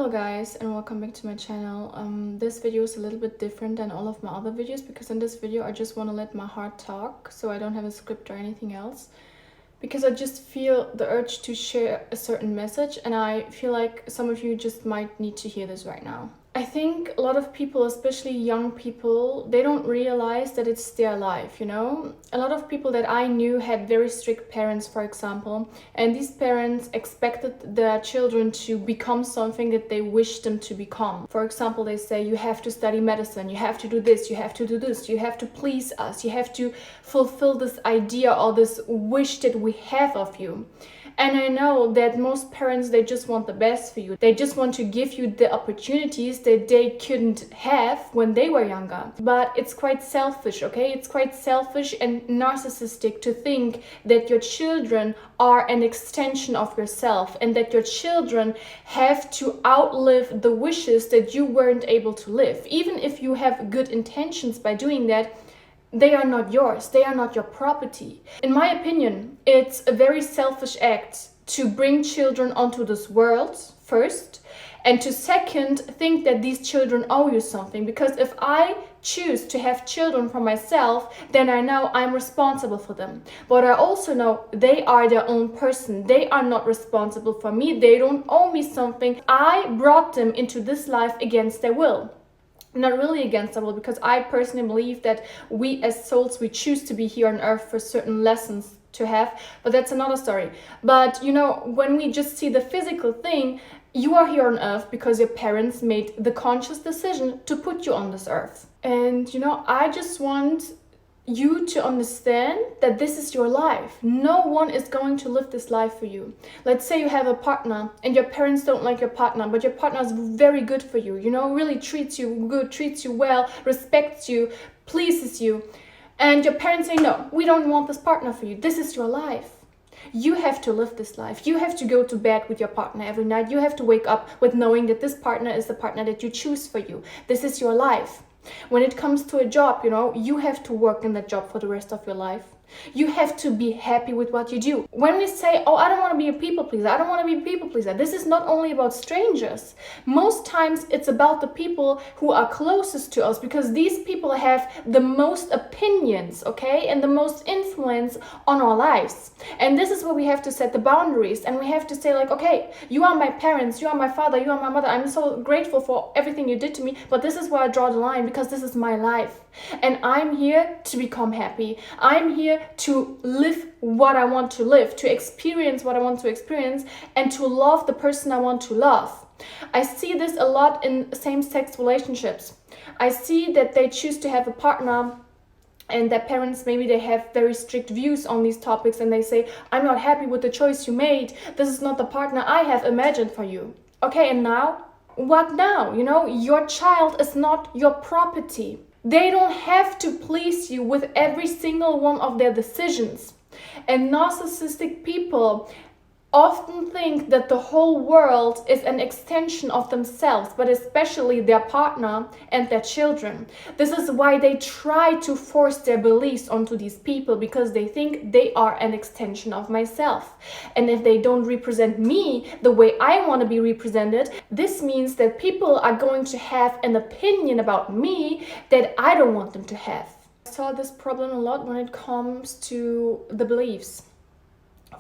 Hello guys, and welcome back to my channel. This video is a little bit different than all of my other videos because in this video I just want to let my heart talk, so I don't have a script or anything else, because I just feel the urge to share a certain message, and I feel like some of you just might need to hear this right now. I think a lot of people, especially young people, they don't realize that it's their life, you know? A lot of people that I knew had very strict parents, for example, and these parents expected their children to become something that they wished them to become. For example, they say, you have to study medicine, you have to do this, you have to do this, you have to please us, you have to fulfill this idea or this wish that we have of you. And I know that most parents, they just want the best for you. They just want to give you the opportunities that they couldn't have when they were younger. But it's quite selfish, okay? It's quite selfish and narcissistic to think that your children are an extension of yourself and that your children have to outlive the wishes that you weren't able to live. Even if you have good intentions by doing that, they are not yours, they are not your property. In my opinion, it's a very selfish act to bring children onto this world first, and to second, think that these children owe you something. Because if I choose to have children for myself, then I know I'm responsible for them. But I also know they are their own person. They are not responsible for me. They don't owe me something. I brought them into this life against their will. Not really against the will, because I personally believe that we as souls, we choose to be here on earth for certain lessons to have, but that's another story. But you know, when we just see the physical thing, you are here on earth because your parents made the conscious decision to put you on this earth. And you know, I just want you to understand that this is your life. No one is going to live this life for you. Let's say you have a partner and your parents don't like your partner, but your partner is very good for you, you know, really treats you good, treats you well, respects you, pleases you. And your parents say, no, we don't want this partner for you. This is your life. You have to live this life. You have to go to bed with your partner every night. You have to wake up with knowing that this partner is the partner that you choose for you. This is your life. When it comes to a job, you know, you have to work in that job for the rest of your life. You have to be happy with what you do. When we say, oh, I don't want to be a people pleaser, I don't want to be a people pleaser, this is not only about strangers. Most times it's about the people who are closest to us, because these people have the most opinions, okay, and the most influence on our lives. And this is where we have to set the boundaries, and we have to say like, okay, you are my parents, you are my father, you are my mother, I'm so grateful for everything you did to me, but this is where I draw the line, because this is my life. And I'm here to become happy. I'm here to live what I want to live, to experience what I want to experience, and to love the person I want to love. I see this a lot in same-sex relationships. I see that they choose to have a partner and their parents, maybe they have very strict views on these topics, and they say, I'm not happy with the choice you made. This is not the partner I have imagined for you. Okay, and now? What now? You know, your child is not your property. They don't have to please you with every single one of their decisions. And narcissistic people often think that the whole world is an extension of themselves, but especially their partner and their children. This is why they try to force their beliefs onto these people, because they think they are an extension of myself. And if they don't represent me the way I want to be represented, this means that people are going to have an opinion about me that I don't want them to have. I saw this problem a lot when it comes to the beliefs.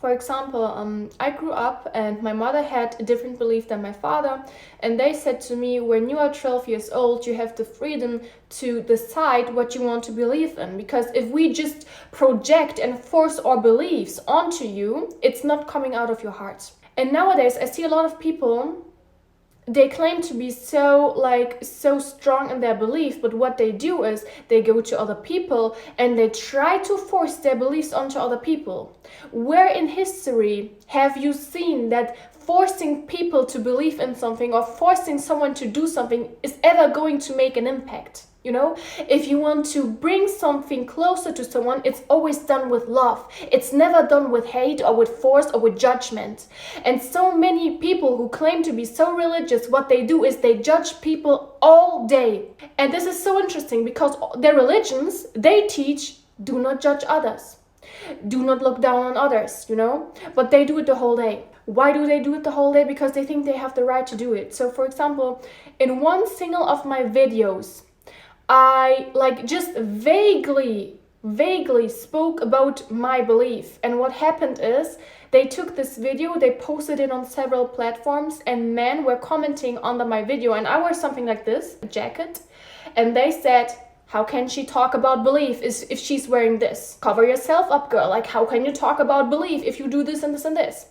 For example, I grew up and my mother had a different belief than my father, and they said to me, when you are 12 years old, you have the freedom to decide what you want to believe in, because if we just project and force our beliefs onto you, it's not coming out of your heart. And nowadays I see a lot of people, they claim to be so strong in their belief, but what they do is they go to other people and they try to force their beliefs onto other people. Where in history have you seen that forcing people to believe in something or forcing someone to do something is ever going to make an impact? You know, if you want to bring something closer to someone, it's always done with love. It's never done with hate or with force or with judgment. And so many people who claim to be so religious, what they do is they judge people all day. And this is so interesting, because their religions, they teach, do not judge others. Do not look down on others, you know, but they do it the whole day. Why do they do it the whole day? Because they think they have the right to do it. So for example, in one single of my videos, I like just vaguely spoke about my belief. And what happened is they took this video, they posted it on several platforms, and men were commenting under my video, and I wore something like this, a jacket, and they said, how can she talk about belief if she's wearing this? Cover yourself up, girl. Like, how can you talk about belief if you do this and this and this?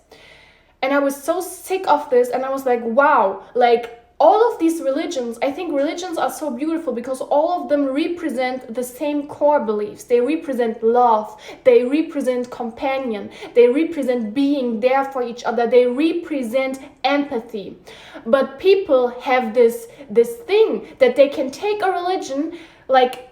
And I was so sick of this, and I was like, wow, like all of these religions, I think religions are so beautiful because all of them represent the same core beliefs. They represent love, they represent companion, they represent being there for each other, they represent empathy. But people have this thing that they can take a religion, like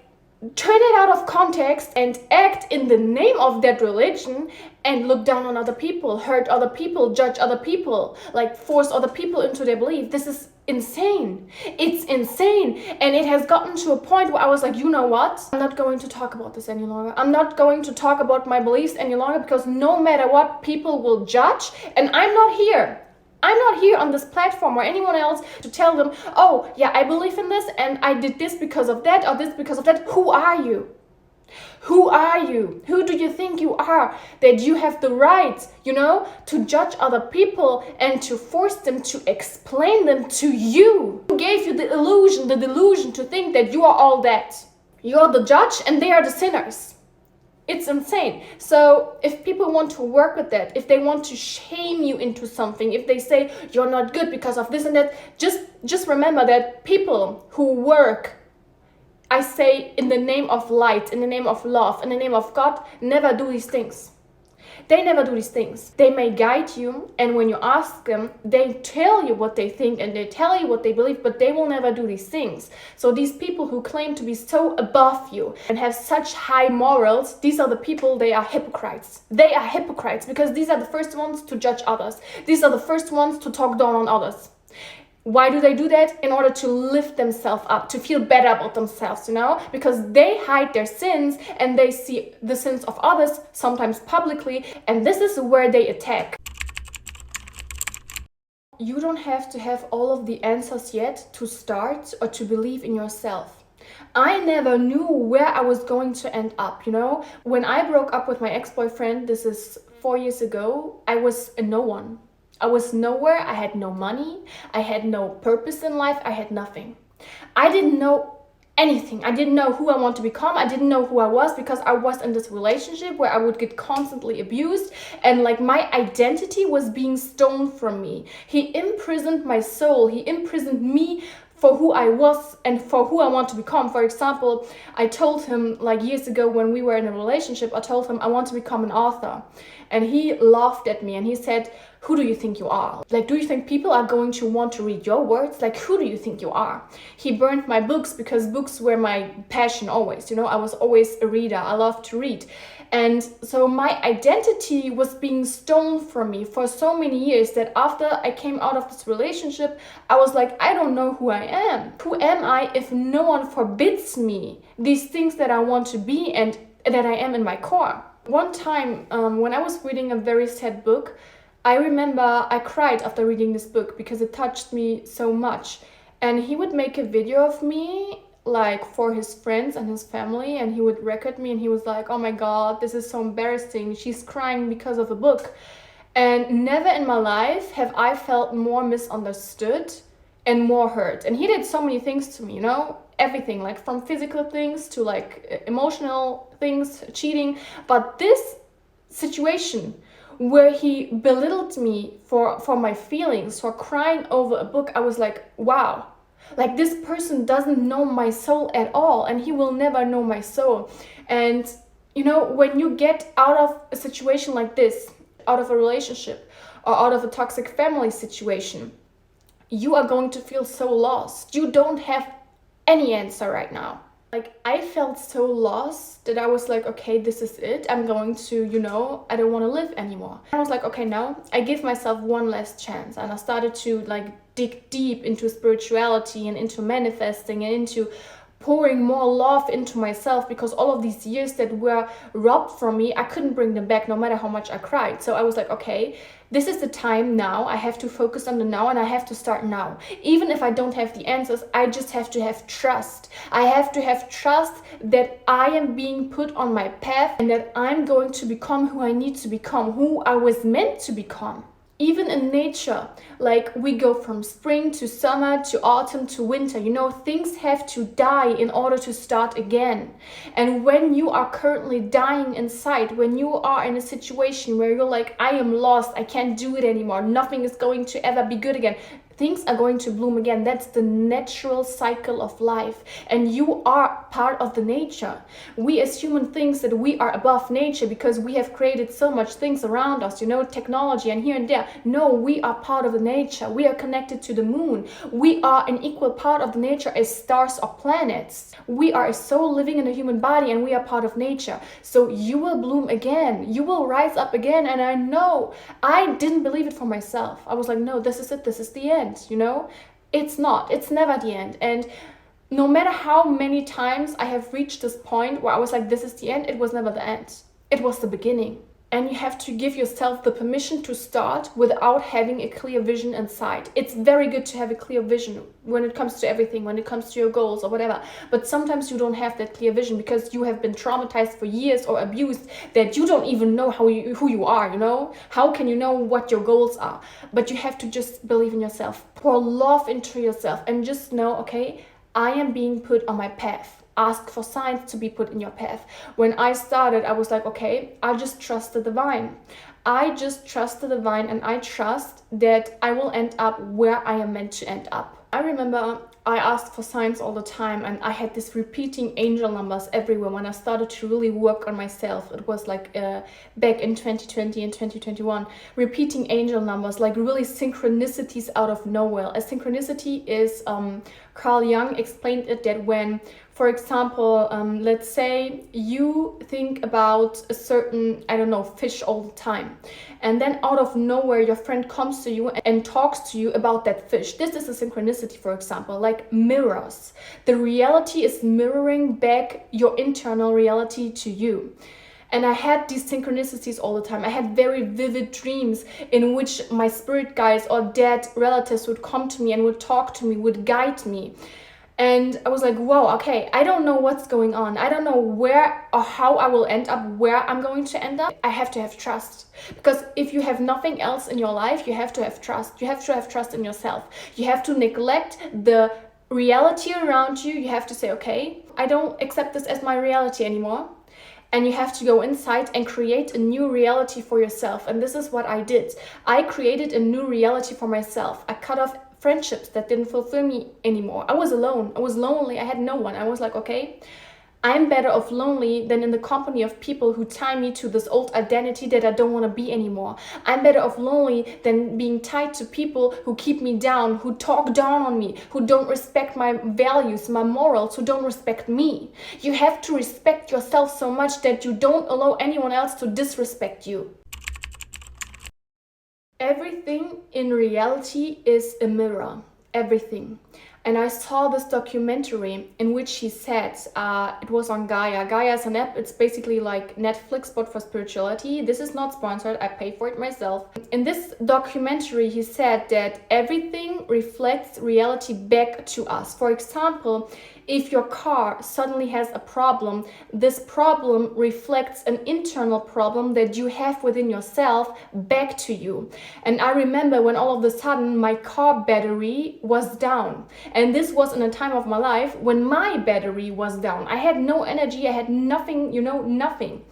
turn it out of context and act in the name of that religion and look down on other people, hurt other people, judge other people, like force other people into their belief. This is insane. It's insane. And it has gotten to a point where I was like, you know what? I'm not going to talk about this any longer. I'm not going to talk about my beliefs any longer, because no matter what, people will judge, and I'm not here. I'm not here on this platform or anyone else to tell them, oh yeah, I believe in this and I did this because of that or this because of that. Who are you? Who are you? Who do you think you are that you have the right, to judge other people and to force them to explain them to you? Who gave you the delusion to think that you are all that? You're the judge and they are the sinners. It's insane. So if people want to work with that, if they want to shame you into something, if they say you're not good because of this and that, just remember that people who work, I say, in the name of light, in the name of love, in the name of God, never do these things. They never do these things. They may guide you, and when you ask them, they tell you what they think and they tell you what they believe, but they will never do these things. So these people who claim to be so above you and have such high morals, these are the people, they are hypocrites. They are hypocrites because these are the first ones to judge others. These are the first ones to talk down on others. Why do they do that? In order to lift themselves up, to feel better about themselves, because they hide their sins and they see the sins of others, sometimes publicly, and this is where they attack. You don't have to have all of the answers yet to start or to believe in yourself. I never knew where I was going to end up, When I broke up with my ex-boyfriend, this is 4 years ago, I was a no one. I was nowhere. I had no money. I had no purpose in life. I had nothing. I didn't know anything. I didn't know who I want to become. I didn't know who I was because I was in this relationship where I would get constantly abused, and like my identity was being stolen from me. He imprisoned my soul. He imprisoned me for who I was and for who I want to become. For example, I told him like years ago when we were in a relationship, I told him I want to become an author. And he laughed at me and he said, who do you think you are? Like, do you think people are going to want to read your words? Like, who do you think you are? He burned my books because books were my passion always. I was always a reader. I loved to read. And so my identity was being stolen from me for so many years that after I came out of this relationship, I was like, I don't know who I am. Who am I if no one forbids me these things that I want to be and that I am in my core? One time when I was reading a very sad book, I remember I cried after reading this book because it touched me so much. And he would make a video of me like for his friends and his family, and he would record me and he was like, oh my God, this is so embarrassing. She's crying because of a book. And never in my life have I felt more misunderstood and more hurt. And he did so many things to me, everything, like from physical things to like emotional things, cheating. But this situation where he belittled me for my feelings, for crying over a book, I was like, wow, like this person doesn't know my soul at all, and he will never know my soul. And when you get out of a situation like this, out of a relationship or out of a toxic family situation, you are going to feel so lost. You don't have any answer right now. Like, I felt so lost that I was like, okay, this is it. I'm going to, I don't want to live anymore. And I was like, okay, now I give myself one last chance. And I started to like dig deep into spirituality and into manifesting and into pouring more love into myself, because all of these years that were robbed from me, I couldn't bring them back no matter how much I cried. So I was like, okay, this is the time now. I have to focus on the now, and I have to start now. Even if I don't have the answers, I just have to have trust. I have to have trust that I am being put on my path, and that I'm going to become who I need to become, who I was meant to become. Even in nature, like we go from spring to summer to autumn to winter, you know, things have to die in order to start again. And when you are currently dying inside, when you are in a situation where you're like, I am lost, I can't do it anymore, nothing is going to ever be good again, things are going to bloom again. That's the natural cycle of life, and you are part of the nature. We as human think that we are above nature because we have created so much things around us, you know, technology and here and there. No, we are part of the nature. We are connected to the moon. We are an equal part of the nature as stars or planets. We are a soul living in a human body, and we are part of nature. So you will bloom again, you will rise up again. And I know, I didn't believe it for myself. I was like, no, this is it, this is the end. You know, it's not, it's never the end. And no matter how many times I have reached this point where I was like, this is the end, it was never the end, it was the beginning. And you have to give yourself the permission to start without having a clear vision inside. It's very good to have a clear vision when it comes to everything, when it comes to your goals or whatever. But sometimes you don't have that clear vision because you have been traumatized for years or abused, that you don't even know who you are, you know? How can you know what your goals are? But you have to just believe in yourself, pour love into yourself, and just know, okay, I am being put on my path. Ask for signs to be put in your path. When I started, I was like, okay, I just trust the divine. I just trust the divine, and I trust that I will end up where I am meant to end up. I remember I asked for signs all the time, and I had this repeating angel numbers everywhere when I started to really work on myself. It was like back in 2020 and 2021, repeating angel numbers, like really synchronicities out of nowhere. A synchronicity is, Carl Jung explained it, that when, for example, let's say you think about a certain, I don't know, fish all the time, and then out of nowhere your friend comes to you and talks to you about that fish. This is a synchronicity, for example, like mirrors. The reality is mirroring back your internal reality to you. And I had these synchronicities all the time. I had very vivid dreams in which my spirit guides or dead relatives would come to me and would talk to me, would guide me. And I was like, whoa, okay, I don't know what's going on. I don't know where or how I will end up, where I'm going to end up. I have to have trust. Because if you have nothing else in your life, you have to have trust. You have to have trust in yourself. You have to neglect the reality around you. You have to say, okay, I don't accept this as my reality anymore. And you have to go inside and create a new reality for yourself. And this is what I did. I created a new reality for myself. I cut off friendships that didn't fulfill me anymore. I was alone. I was lonely. I had no one. I was like, okay, I'm better off lonely than in the company of people who tie me to this old identity that I don't want to be anymore. I'm better off lonely than being tied to people who keep me down, who talk down on me, who don't respect my values, my morals, who don't respect me. You have to respect yourself so much that you don't allow anyone else to disrespect you. Everything in reality is a mirror. Everything. And I saw this documentary in which he said, it was on Gaia. Gaia is an app. It's basically like Netflix, but for spirituality. This is not sponsored. I pay for it myself. In this documentary, he said that everything reflects reality back to us. For example, if your car suddenly has a problem, this problem reflects an internal problem that you have within yourself back to you. And I remember when all of a sudden my car battery was down. And this was in a time of my life when my battery was down. I had no energy, I had nothing, nothing.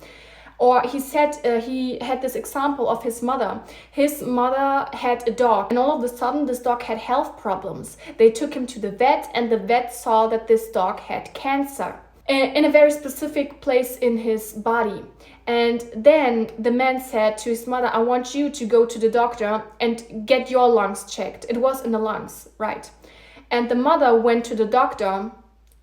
Or he said he had this example of his mother. His mother had a dog, and all of a sudden this dog had health problems. They took him to the vet, and the vet saw that this dog had cancer in a very specific place in his body. And then the man said to his mother, I want you to go to the doctor and get your lungs checked. It was in the lungs, right? And the mother went to the doctor,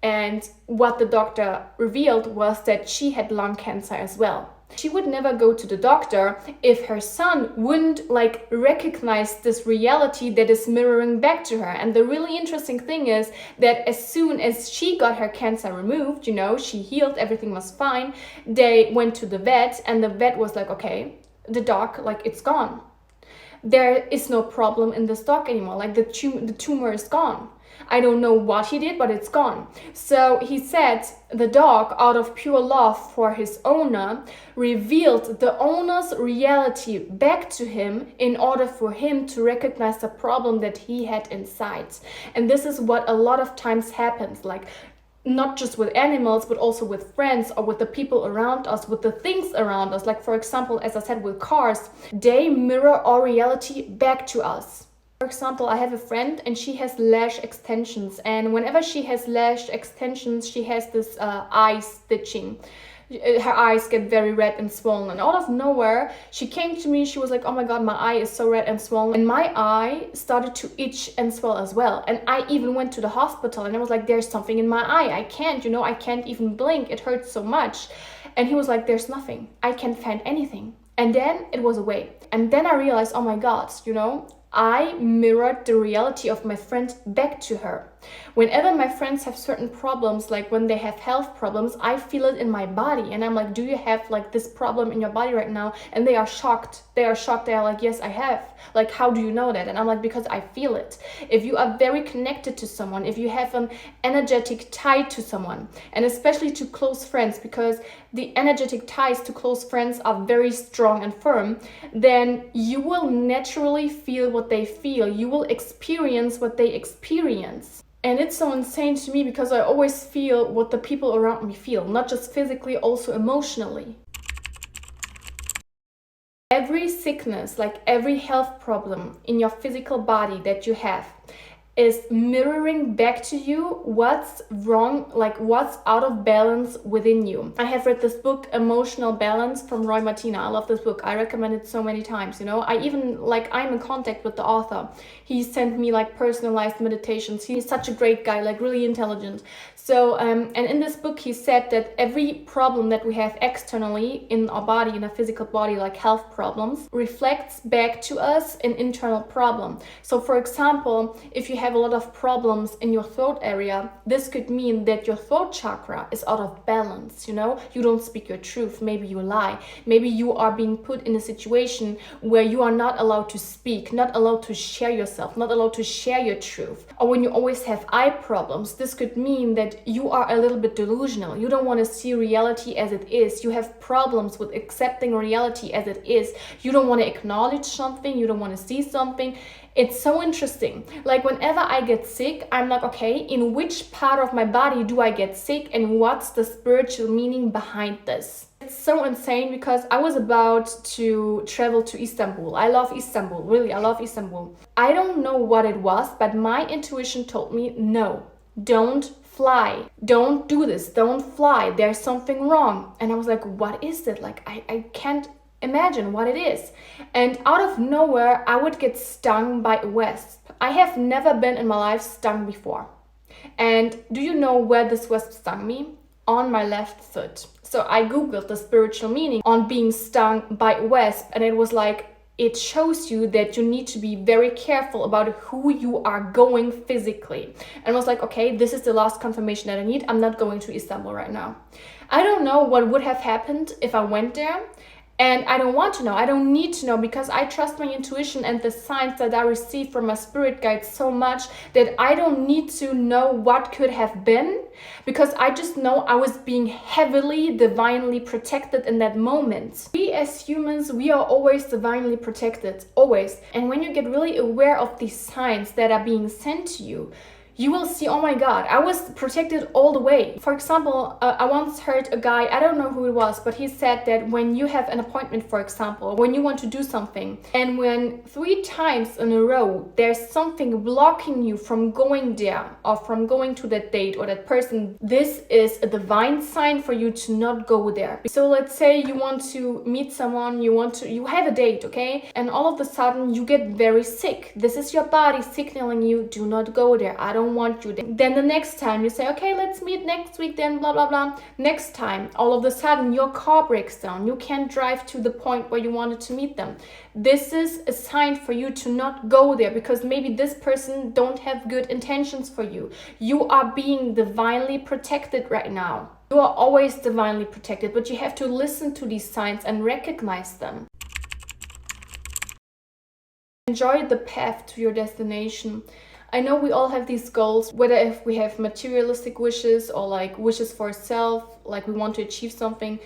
and what the doctor revealed was that she had lung cancer as well. She would never go to the doctor if her son wouldn't like recognize this reality that is mirroring back to her. And the really interesting thing is that as soon as she got her cancer removed, you know, she healed, everything was fine, they went to the vet and the vet was like, okay, the doc, like, it's gone. There is no problem in this dog anymore. Like the tumor is gone. I don't know what he did, but it's gone. So he said the dog, out of pure love for his owner, revealed the owner's reality back to him in order for him to recognize the problem that he had inside. And this is what a lot of times happens, like not just with animals, but also with friends or with the people around us, with the things around us. Like, for example, as I said, with cars, they mirror our reality back to us. For example, I have a friend and she has lash extensions, and whenever she has lash extensions, she has this eye stitching. Her eyes get very red and swollen, and out of nowhere she came to me. She was like, oh my god, my eye is so red and swollen, and my eye started to itch and swell as well. And I even went to the hospital and I was like, there's something in my eye, I can't, you know, I can't even blink, it hurts so much. And he was like, there's nothing, I can't find anything. And then it was away. And then I realized, oh my god, you know, I mirrored the reality of my friend back to her. Whenever my friends have certain problems, like when they have health problems, I feel it in my body. And I'm like, do you have like this problem in your body right now? And they are shocked. They are shocked. They are like, yes, I have. Like, how do you know that? And I'm like, because I feel it. If you are very connected to someone, if you have an energetic tie to someone, and especially to close friends, because the energetic ties to close friends are very strong and firm, then you will naturally feel what they feel. You will experience what they experience. And it's so insane to me because I always feel what the people around me feel, not just physically, also emotionally. Every sickness, like every health problem in your physical body that you have, is mirroring back to you what's wrong, like what's out of balance within you. I have read this book, Emotional Balance, from Roy Martina. I love this book. I recommend it so many times, you know. I even, like, I'm in contact with the author. He sent me like personalized meditations. He's such a great guy, like really intelligent. So, and in this book, he said that every problem that we have externally in our body, in a physical body, like health problems, reflects back to us an internal problem. So, for example, if you have a lot of problems in your throat area, this could mean that your throat chakra is out of balance, you know? You don't speak your truth, maybe you lie. Maybe you are being put in a situation where you are not allowed to speak, not allowed to share yourself, not allowed to share your truth. Or when you always have eye problems, this could mean that you are a little bit delusional. You don't want to see reality as it is. You have problems with accepting reality as it is. You don't want to acknowledge something. You don't want to see something. It's so interesting. Like whenever I get sick, I'm like, okay, in which part of my body do I get sick and what's the spiritual meaning behind this? It's so insane because I was about to travel to Istanbul. I love Istanbul, really, I love Istanbul. I don't know what it was, but my intuition told me, no, don't fly, don't do this, don't fly, there's something wrong. And I was like, what is it? Like, I can't imagine what it is. And out of nowhere, I would get stung by a wasp. I have never been in my life stung before. And do you know where this wasp stung me? On my left foot. So I googled the spiritual meaning on being stung by a wasp, and it was like, it shows you that you need to be very careful about who you are going physically. And I was like, okay, this is the last confirmation that I need. I'm not going to Istanbul right now. I don't know what would have happened if I went there. And I don't want to know, I don't need to know, because I trust my intuition and the signs that I receive from my spirit guides so much that I don't need to know what could have been, because I just know I was being heavily, divinely protected in that moment. We as humans, we are always divinely protected, always. And when you get really aware of these signs that are being sent to you, you will see, oh my god, I was protected all the way. For example, I once heard a guy, I don't know who it was, but he said that when you have an appointment, for example, when you want to do something, and when 3 times in a row there's something blocking you from going there or from going to that date or that person, this is a divine sign for you to not go there. So let's say you want to meet someone, you have a date, okay? And all of a sudden you get very sick. This is your body signaling you, do not go there. I don't don't want you. Then the next time you say, okay, let's meet next week, then blah, blah, blah. Next time, all of a sudden, your car breaks down. You can't drive to the point where you wanted to meet them. This is a sign for you to not go there, because maybe this person don't have good intentions for you. You are being divinely protected right now. You are always divinely protected, but you have to listen to these signs and recognize them. Enjoy the path to your destination. I know we all have these goals, whether if we have materialistic wishes or like wishes for self, like we want to achieve something.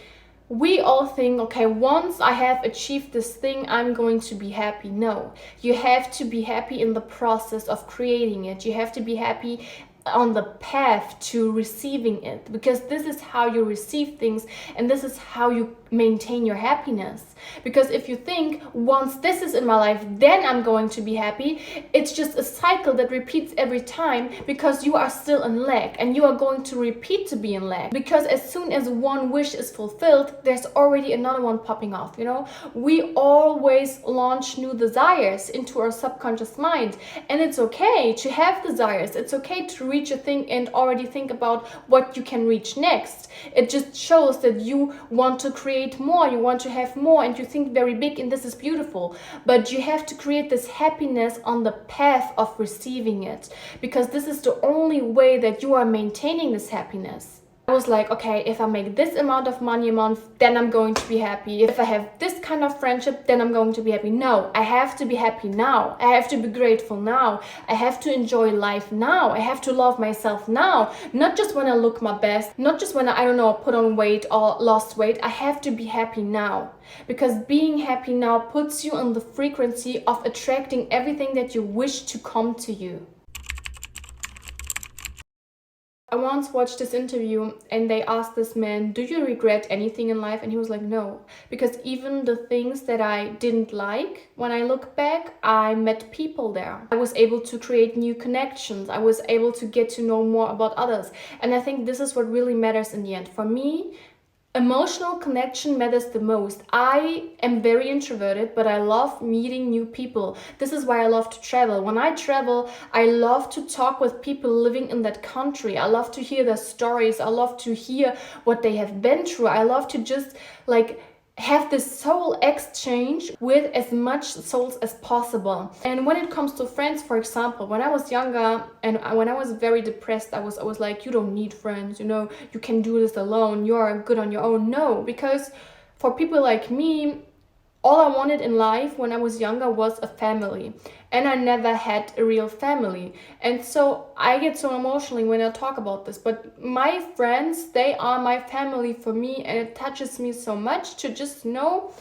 We all think, okay, once I have achieved this thing, I'm going to be happy. No, you have to be happy in the process of creating it. You have to be happy on the path to receiving it, because this is how you receive things and this is how you maintain your happiness. Because if you think, once this is in my life, then I'm going to be happy, it's just a cycle that repeats every time, because you are still in lack and you are going to repeat to be in lack, because as soon as one wish is fulfilled, there's already another one popping off. You know, we always launch new desires into our subconscious mind, and it's okay to have desires. It's okay to reach a thing and already think about what you can reach next. It just shows that you want to create more, you want to have more, and you think very big, and this is beautiful. But you have to create this happiness on the path of receiving it, because this is the only way that you are maintaining this happiness. I was like, okay, if I make this amount of money a month, then I'm going to be happy. If I have this kind of friendship, then I'm going to be happy. No, I have to be happy now. I have to be grateful now. I have to enjoy life now. I have to love myself now. Not just when I look my best, not just when I don't know, put on weight or lost weight. I have to be happy now. Because being happy now puts you on the frequency of attracting everything that you wish to come to you. I once watched this interview and they asked this man, do you regret anything in life? And he was like, no, because even the things that I didn't like, when I look back, I met people there. I was able to create new connections. I was able to get to know more about others. And I think this is what really matters in the end. For me, emotional connection matters the most. I am very introverted, but I love meeting new people. This is why I love to travel. When I travel, I love to talk with people living in that country. I love to hear their stories. I love to hear what they have been through. I love to just like have this soul exchange with as much souls as possible. And when it comes to friends, for example, when I was younger and when I was very depressed, I was like, you don't need friends, you know, you can do this alone, you're good on your own. No, because for people like me, all I wanted in life when I was younger was a family, and I never had a real family. And so I get so emotionally when I talk about this, but my friends, they are my family for me, and it touches me so much to just know,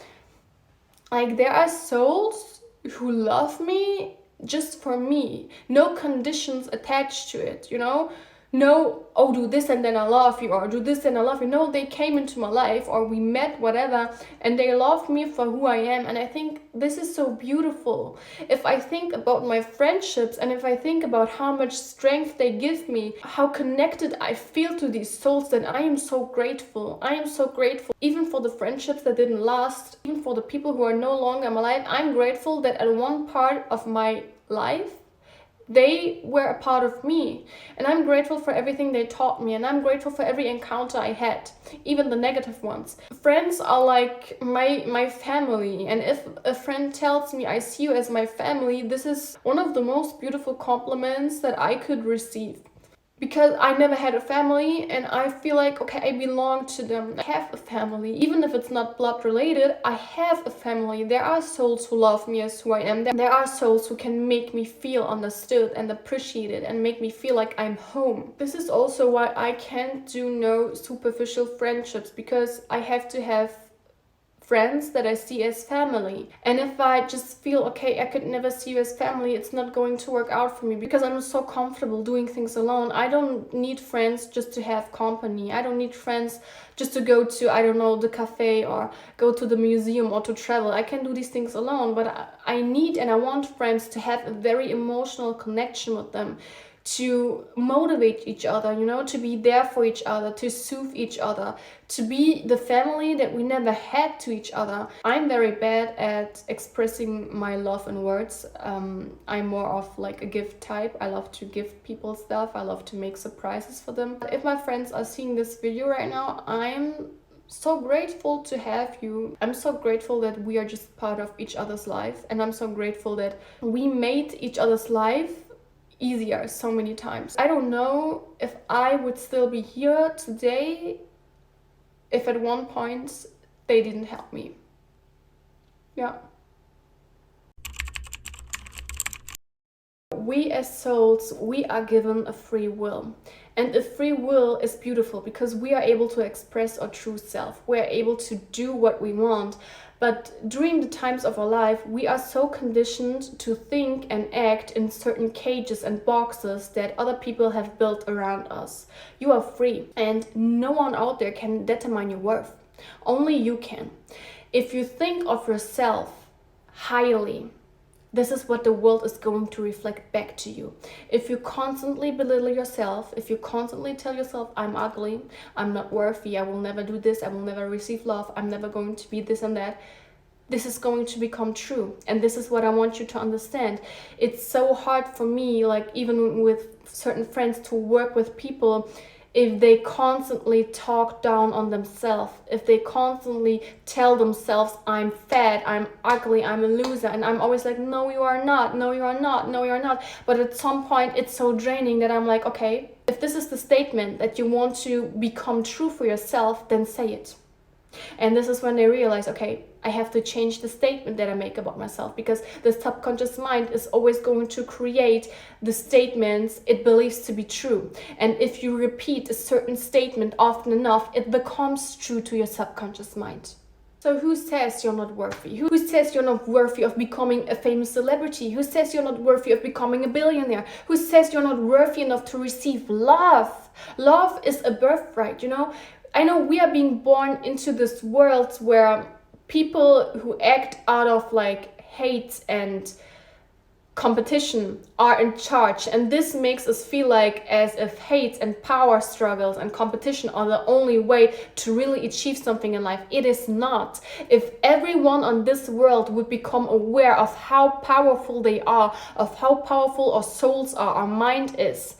like, there are souls who love me just for me, no conditions attached to it, you know. No, oh, do this and then I love you, or do this and I love you. No, they came into my life, or we met, whatever, and they love me for who I am. And I think this is so beautiful. If I think about my friendships, and if I think about how much strength they give me, how connected I feel to these souls, then I am so grateful. I am so grateful. Even for the friendships that didn't last, even for the people who are no longer in my life, I'm grateful that at one part of my life, they were a part of me, and I'm grateful for everything they taught me, and I'm grateful for every encounter I had, even the negative ones. Friends are like my family, and if a friend tells me I see you as my family, this is one of the most beautiful compliments that I could receive. Because I never had a family, and I feel like, okay, I belong to them. I have a family. Even if it's not blood related, I have a family. There are souls who love me as who I am. There are souls who can make me feel understood and appreciated and make me feel like I'm home. This is also why I can't do no superficial friendships, because I have to have friends that I see as family. And if I just feel, okay, I could never see you as family, it's not going to work out for me, because I'm so comfortable doing things alone. I don't need friends just to have company. I don't need friends just to go to, I don't know, the cafe or go to the museum or to travel. I can do these things alone, but I need and I want friends to have a very emotional connection with them, to motivate each other, you know, to be there for each other, to soothe each other, to be the family that we never had to each other. I'm very bad at expressing my love in words. I'm more of like a gift type. I love to give people stuff. I love to make surprises for them. If my friends are seeing this video right now, I'm so grateful to have you. I'm so grateful that we are just part of each other's life, and I'm so grateful that we made each other's life easier so many times. I don't know if I would still be here today if at one point they didn't help me. Yeah. We as souls, we are given a free will. And a free will is beautiful because we are able to express our true self. We are able to do what we want. But during the times of our life, we are so conditioned to think and act in certain cages and boxes that other people have built around us. You are free, and no one out there can determine your worth. Only you can. If you think of yourself highly, this is what the world is going to reflect back to you. If you constantly belittle yourself, if you constantly tell yourself, I'm ugly, I'm not worthy, I will never do this, I will never receive love, I'm never going to be this and that, this is going to become true. And this is what I want you to understand. It's so hard for me, like even with certain friends, to work with people if they constantly talk down on themselves, if they constantly tell themselves, I'm fat, I'm ugly, I'm a loser, and I'm always like, no, you are not, no, you are not, no, you are not. But at some point, it's so draining that I'm like, okay, if this is the statement that you want to become true for yourself, then say it. And this is when they realize, okay, I have to change the statement that I make about myself, because the subconscious mind is always going to create the statements it believes to be true. And if you repeat a certain statement often enough, it becomes true to your subconscious mind. So who says you're not worthy? Who says you're not worthy of becoming a famous celebrity? Who says you're not worthy of becoming a billionaire? Who says you're not worthy enough to receive love? Love is a birthright, you know? I know we are being born into this world where people who act out of like hate and competition are in charge, and this makes us feel like as if hate and power struggles and competition are the only way to really achieve something in life. It is not. If everyone on this world would become aware of how powerful they are, of how powerful our souls are, our mind is,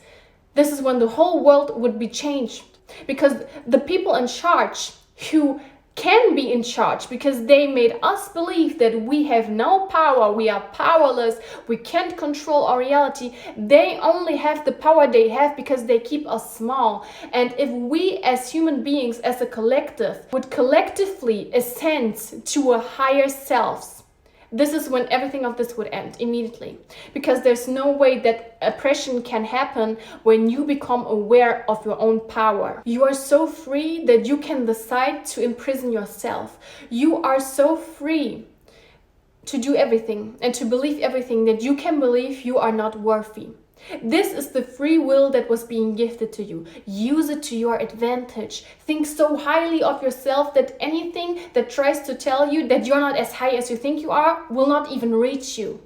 this is when the whole world would be changed. Because the people in charge who can be in charge, because they made us believe that we have no power, we are powerless, we can't control our reality, they only have the power they have because they keep us small. And if we as human beings, as a collective, would collectively ascend to a higher selves, this is when everything of this would end immediately. Because there's no way that oppression can happen when you become aware of your own power. You are so free that you can decide to imprison yourself. You are so free to do everything and to believe everything that you can believe you are not worthy. This is the free will that was being gifted to you. Use it to your advantage. Think so highly of yourself that anything that tries to tell you that you're not as high as you think you are will not even reach you.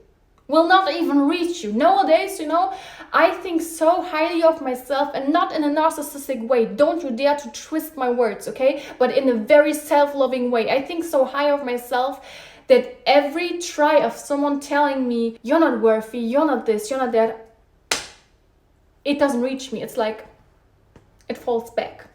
Will not even reach you. Nowadays, you know, I think so highly of myself, and not in a narcissistic way. Don't you dare to twist my words, okay? But in a very self-loving way. I think so high of myself that every try of someone telling me, you're not worthy, you're not this, you're not that, it doesn't reach me. It's like it falls back.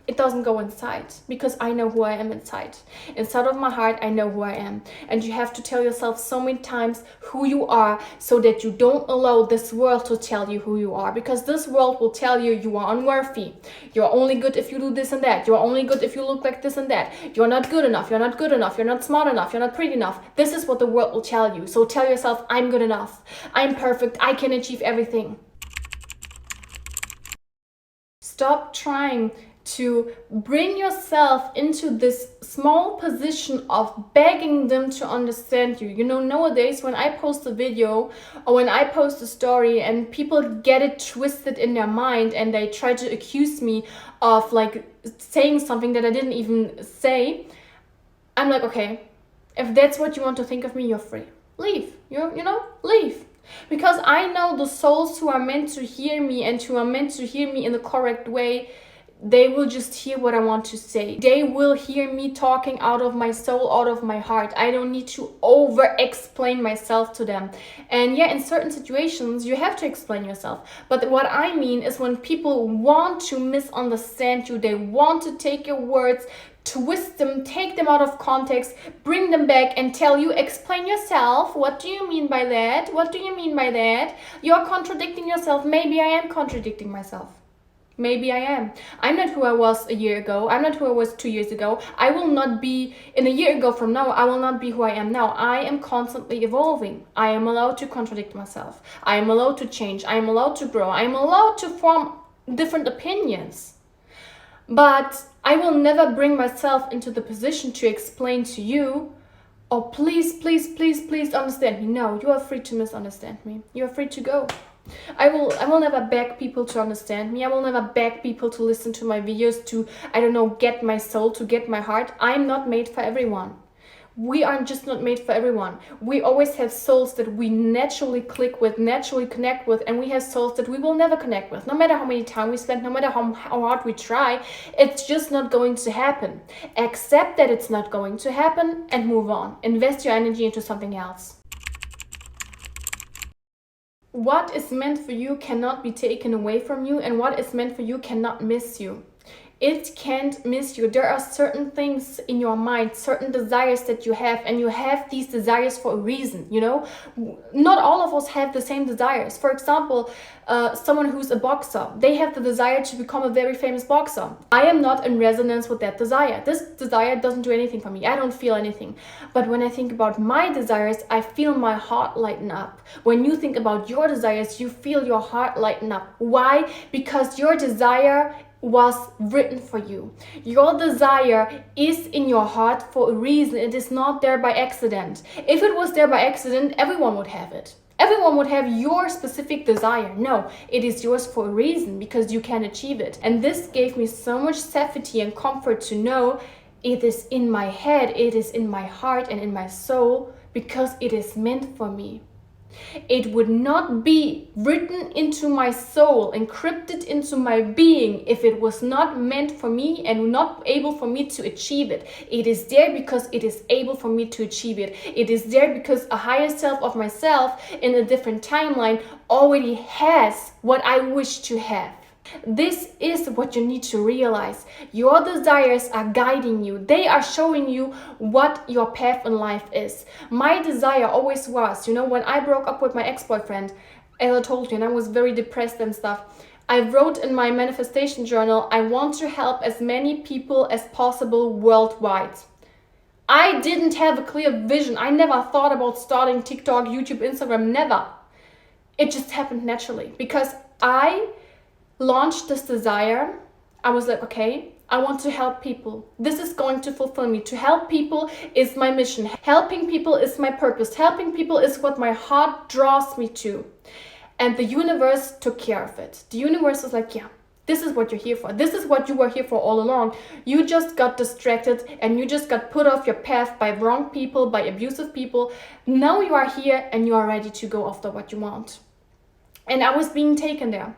It doesn't go inside, because I know who I am inside. Inside of my heart, I know who I am. And you have to tell yourself so many times who you are, so that you don't allow this world to tell you who you are. Because this world will tell you you are unworthy. You're only good if you do this and that. You're only good if you look like this and that. You're not good enough. You're not good enough. You're not smart enough. You're not pretty enough. This is what the world will tell you. So tell yourself, I'm good enough. I'm perfect. I can achieve everything. Stop trying to bring yourself into this small position of begging them to understand you. You know, nowadays when I post a video or when I post a story and people get it twisted in their mind and they try to accuse me of like saying something that I didn't even say, I'm like, okay, if that's what you want to think of me, you're free. Leave, you know, leave. Because I know the souls who are meant to hear me and who are meant to hear me in the correct way, they will just hear what I want to say. They will hear me talking out of my soul, out of my heart. I don't need to over explain myself to them. And yeah, in certain situations you have to explain yourself, but what I mean is when people want to misunderstand you, they want to take your words, twist them, take them out of context, bring them back and tell you, explain yourself. What do you mean by that? What do you mean by that? You're contradicting yourself. Maybe I am contradicting myself. Maybe I am. I'm not who I was a year ago. I'm not who I was 2 years ago. I will not be, in a year ago from now, I will not be who I am now. I am constantly evolving. I am allowed to contradict myself. I am allowed to change. I am allowed to grow. I am allowed to form different opinions. But I will never bring myself into the position to explain to you, oh, please, please, please, please understand me. No, you are free to misunderstand me. You are free to go. I will never beg people to understand me. I will never beg people to listen to my videos, to, I don't know, get my soul, to get my heart. I'm not made for everyone. We are just not made for everyone. We always have souls that we naturally click with, naturally connect with, and we have souls that we will never connect with. No matter how many time we spend, no matter how hard we try, it's just not going to happen. Accept that it's not going to happen and move on. Invest your energy into something else. What is meant for you cannot be taken away from you, and what is meant for you cannot miss you. It can't miss you. There are certain things in your mind, certain desires that you have, and you have these desires for a reason, you know? Not all of us have the same desires. For example, someone who's a boxer, they have the desire to become a very famous boxer. I am not in resonance with that desire. This desire doesn't do anything for me. I don't feel anything. But when I think about my desires, I feel my heart lighten up. When you think about your desires, you feel your heart lighten up. Why? Because your desire was written for you. Your desire is in your heart for a reason. It is not there by accident. If it was there by accident, everyone would have it. Everyone would have your specific desire. No, it is yours for a reason, because you can achieve it. And this gave me so much safety and comfort to know it is in my head, it is in my heart and in my soul, because it is meant for me. It would not be written into my soul, encrypted into my being, if it was not meant for me and not able for me to achieve it. It is there because it is able for me to achieve it. It is there because a higher self of myself in a different timeline already has what I wish to have. This is what you need to realize. Your desires are guiding you. They are showing you what your path in life is. My desire always was, you know, when I broke up with my ex-boyfriend, as I told you, and I was very depressed and stuff, I wrote in my manifestation journal, I want to help as many people as possible worldwide. I didn't have a clear vision. I never thought about starting TikTok, YouTube, Instagram, never. It just happened naturally because I launched this desire. I was like, okay, I want to help people. This is going to fulfill me. To help people is my mission. Helping people is my purpose. Helping people is what my heart draws me to. And the universe took care of it. The universe was like, yeah, this is what you're here for. This is what you were here for all along. You just got distracted and you just got put off your path by wrong people, by abusive people. Now you are here and you are ready to go after what you want. And I was being taken there.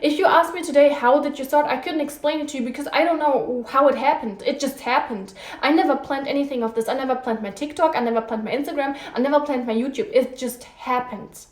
If you ask me today, how did you start? I couldn't explain it to you because I don't know how it happened. It just happened. I never planned anything of this. I never planned my TikTok. I never planned my Instagram. I never planned my YouTube. It just happened.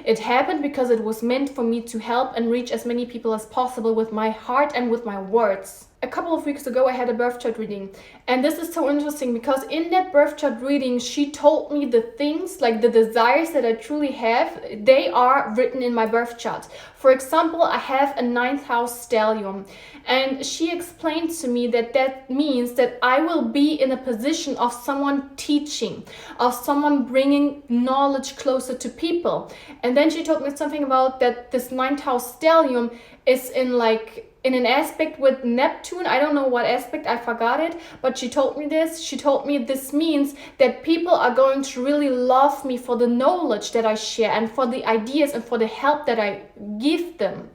It happened because it was meant for me to help and reach as many people as possible with my heart and with my words. A couple of weeks ago, I had a birth chart reading. And this is so interesting because in that birth chart reading, she told me the things, like the desires that I truly have, they are written in my birth chart. For example, I have a 9th house stellium. And she explained to me that that means that I will be in a position of someone teaching, of someone bringing knowledge closer to people. And then she told me something about that this 9th house stellium is in an aspect with Neptune. I don't know what aspect, I forgot it, but she told me this. She told me this means that people are going to really love me for the knowledge that I share and for the ideas and for the help that I give them.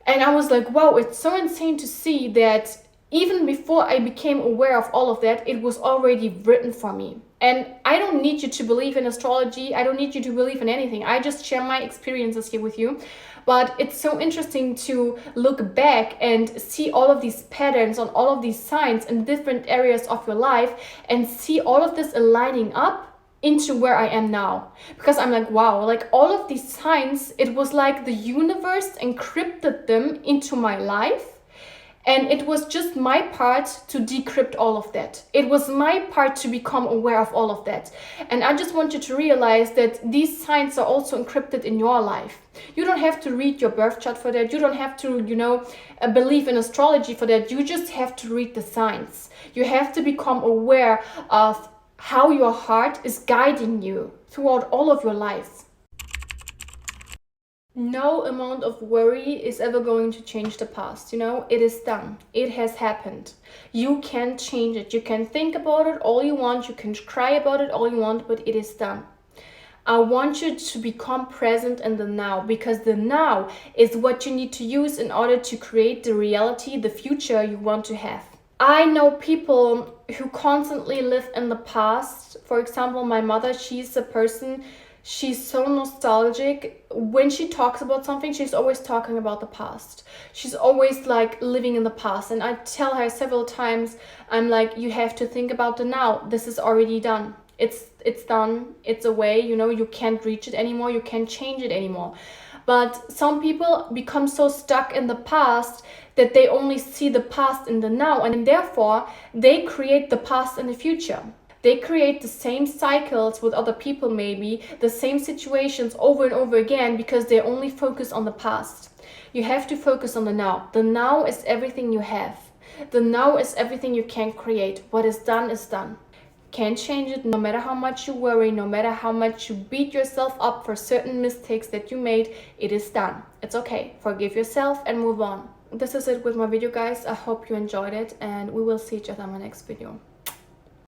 And I was like, wow, it's so insane to see that even before I became aware of all of that, it was already written for me. And I don't need you to believe in astrology. I don't need you to believe in anything. I just share my experiences here with you. But it's so interesting to look back and see all of these patterns on all of these signs in different areas of your life and see all of this aligning up into where I am now. Because I'm like, wow, like all of these signs, it was like the universe encrypted them into my life. And it was just my part to decrypt all of that. It was my part to become aware of all of that. And I just want you to realize that these signs are also encrypted in your life. You don't have to read your birth chart for that. You don't have to, believe in astrology for that. You just have to read the signs. You have to become aware of how your heart is guiding you throughout all of your life. No amount of worry is ever going to change the past. It is done. It has happened. You can't change it. You can think about it all you want. You can cry about it all you want, but it is done. I want you to become present in the now, because the now is what you need to use in order to create the reality, the future you want to have. I know people who constantly live in the past. For example, my mother, she's a person, she's so nostalgic. When she talks about something, she's always talking about the past. She's always like living in the past. And I tell her several times, I'm like, you have to think about the now. This is already done. It's done. It's away. You can't reach it anymore. You can't change it anymore. But some people become so stuck in the past that they only see the past in the now, and therefore they create the past in the future. They create the same cycles with other people, maybe the same situations over and over again, because they only focus on the past. You have to focus on the now. The now is everything you have. The now is everything you can create. What is done is done. Can't change it, no matter how much you worry, no matter how much you beat yourself up for certain mistakes that you made. It is done. It's okay. Forgive yourself and move on. This is it with my video, guys. I hope you enjoyed it, and we will see each other in my next video.